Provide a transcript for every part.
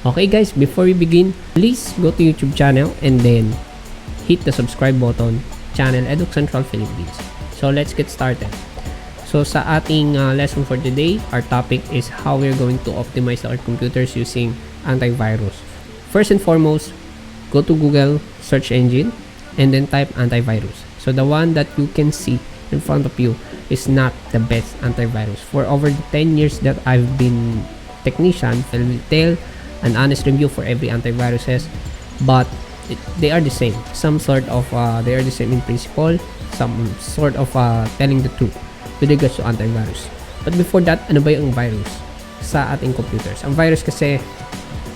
Okay guys, before we begin, please go to YouTube channel and then hit the subscribe button, channel Edu Central Philippines. So let's get started. So sa ating lesson for today, our topic is how we're going to optimize our computers using antivirus. First and foremost, go to Google search engine and then type antivirus. So the one that you can see in front of you is not the best antivirus. For over the 10 years that I've been technician, I will tell an honest review for every antiviruses, but they are the same. Some sort of they are the same in principle, some sort of telling the truth with regards to antivirus. But before that, ano ba yung virus sa ating computers? Ang virus kasi,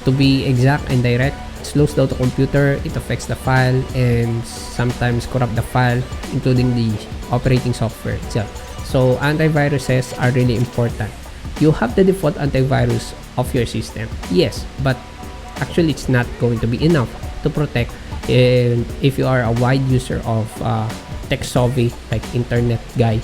to be exact and direct, it slows down the computer, it affects the file, and sometimes corrupt the file, including the operating software itself. So antiviruses are really important. You have the default antivirus of your system, yes, but actually it's not going to be enough to protect. And if you are a wide user of tech savvy, like internet guy,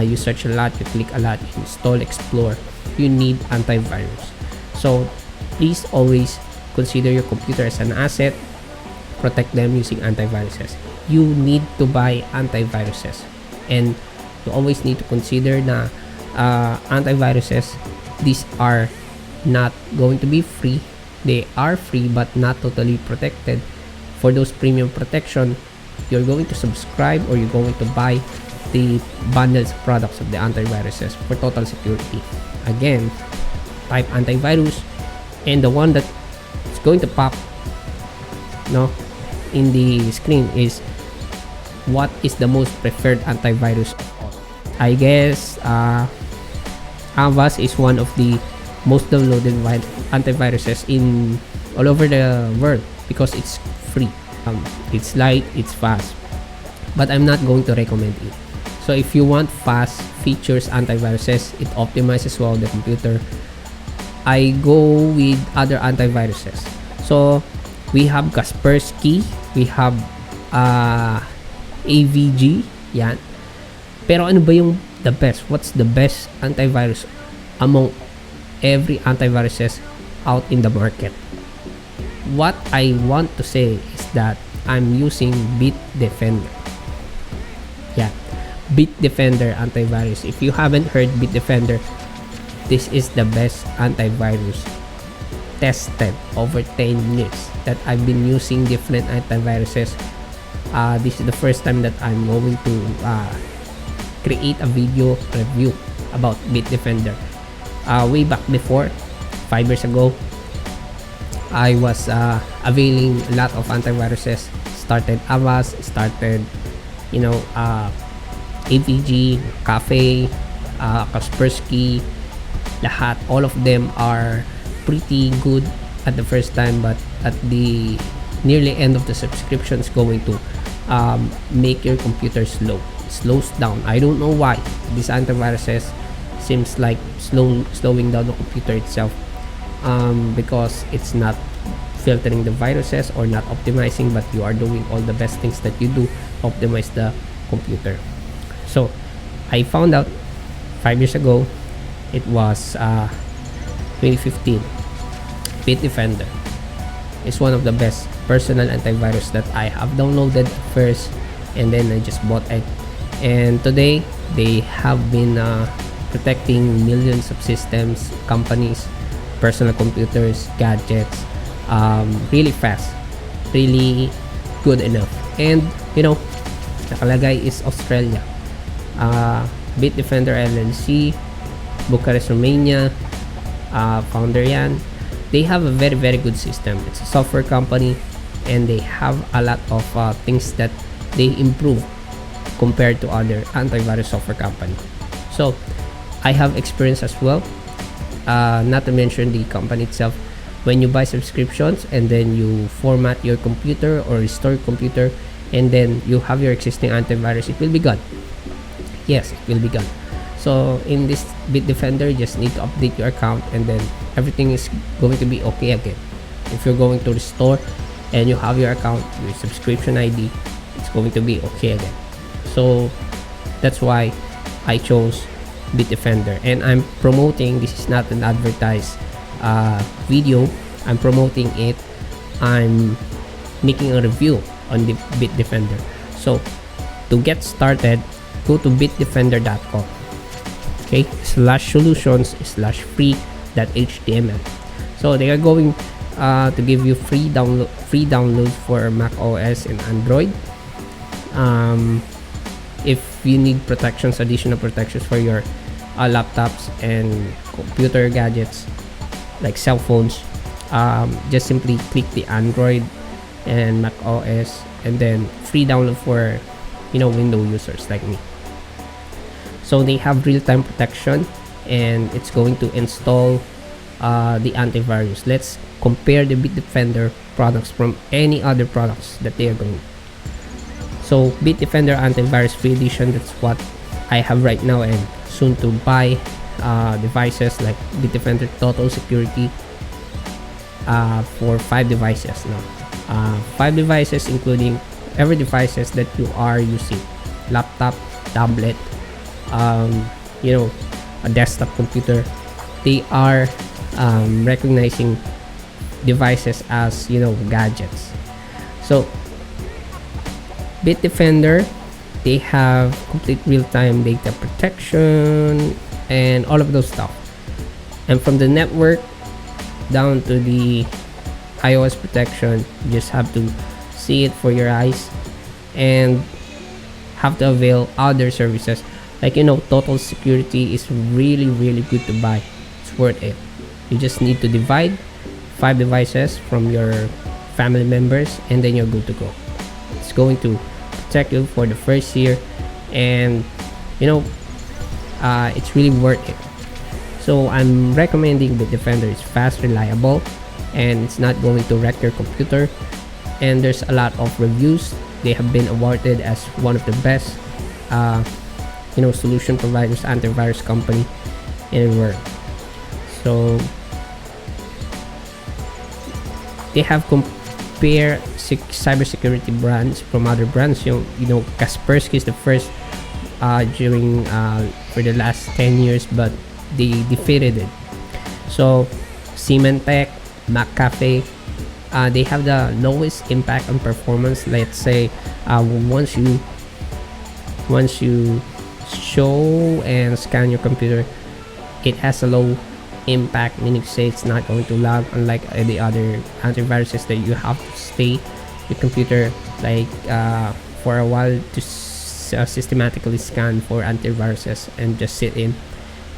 you search a lot, you click a lot, you install, explore, you need antivirus. So please always consider your computer as an asset, protect them using antiviruses. You need to buy antiviruses, and you always need to consider na antiviruses, these are not going to be free. They are free but not totally protected. For those premium protection, you're going to subscribe or you're going to buy the bundles products of the antiviruses for total security. Again, type antivirus, and the one that is going to pop in the screen is what is the most preferred antivirus of all. I guess Avast is one of the most downloaded antiviruses in all over the world because it's free. It's light, it's fast, but I'm not going to recommend it. So if you want fast features antiviruses, it optimizes well the computer, I go with other antiviruses. So we have Kaspersky, we have AVG, yan. Pero ano ba yung the best? What's the best antivirus among every antiviruses out in the market? What I want to say is that I'm using Bitdefender. Yeah, Bitdefender antivirus. If you haven't heard Bitdefender, this is the best antivirus tested over 10 years that I've been using different antiviruses. This is the first time that I'm going to create a video review about Bitdefender. Way back before, 5 years ago, I was availing a lot of antiviruses. Started Avast, started AVG, Cafe, Kaspersky, lahat. All of them are pretty good at the first time, but at the nearly end of the subscription is going to make your computer slow. It slows down. I don't know why. These antiviruses seems like slowing down the computer itself, because it's not filtering the viruses or not optimizing, but you are doing all the best things that you do to optimize the computer. So I found out 5 years ago, it was 2015. Bitdefender is one of the best personal antivirus that I have downloaded first, and then I just bought it. And today they have been protecting millions of systems, companies, personal computers, gadgets, really fast, really good enough. And nakalagay is Australia. Bitdefender LLC, Bucharest, Romania, founder yan. They have a very very good system. It's a software company, and they have a lot of things that they improve compared to other antivirus software company. So I have experience as well, not to mention the company itself. When you buy subscriptions and then you format your computer or restore your computer, and then you have your existing antivirus, it will be gone. Yes, it will be gone. So in this Bitdefender, you just need to update your account, and then everything is going to be okay again. If you're going to restore and you have your account, your subscription ID, it's going to be okay again. So that's why I chose Bitdefender, and I'm promoting. This is not an advertised video. I'm promoting it. I'm making a review on the Bitdefender. So to get started, go to bitdefender.com. Okay, /solutions/free.html. So they are going to give you free downloads for Mac OS and Android. If you need protections, additional protections for your laptops and computer gadgets like cell phones, just simply click the Android and Mac OS, and then free download for Windows users like me. So they have real-time protection, and it's going to install the antivirus. Let's compare the Bitdefender products from any other products that they are going. So Bitdefender Antivirus Free Edition, that's what I have right now, and soon to buy devices like Bitdefender Total Security for 5 devices now. 5 devices including every devices that you are using: laptop, tablet, a desktop computer. They are recognizing devices as gadgets. So Bitdefender, they have complete real-time data protection and all of those stuff, and from the network down to the iOS protection, you just have to see it for your eyes and have to avail other services. Like Total Security is really good to buy. It's worth it. You just need to divide 5 devices from your family members, and then you're good to go. It's going to protect you for the first year, and it's really worth it. So I'm recommending Bitdefender. It's fast, reliable, and it's not going to wreck your computer. And there's a lot of reviews. They have been awarded as one of the best solution providers, antivirus company in the world. So they have compared cybersecurity brands from other brands. Kaspersky is the first during for the last 10 years, but they defeated it. So Symantec, McAfee, they have the lowest impact on performance. Let's say once you show and scan your computer, it has a low impact, meaning to say it's not going to lag, unlike the other antiviruses that you have to stay your computer like for a while to systematically scan for antiviruses and just sit in.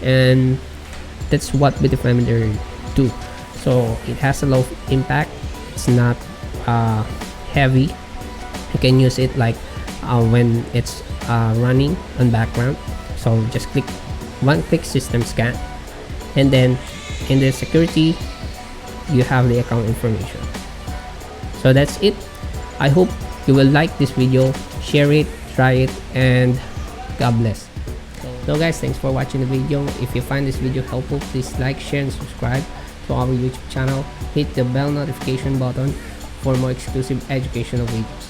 And that's what Bitdefender do. So it has a low impact. It's not heavy. You can use it like when it's running on background. So just click one-click system scan, and then in the security you have the account information. So that's it. I hope you will like this video, share it, try it, and God bless. So guys, thanks for watching the video. If you find this video helpful, please like, share, and subscribe to our YouTube channel. Hit the bell notification button for more exclusive educational videos.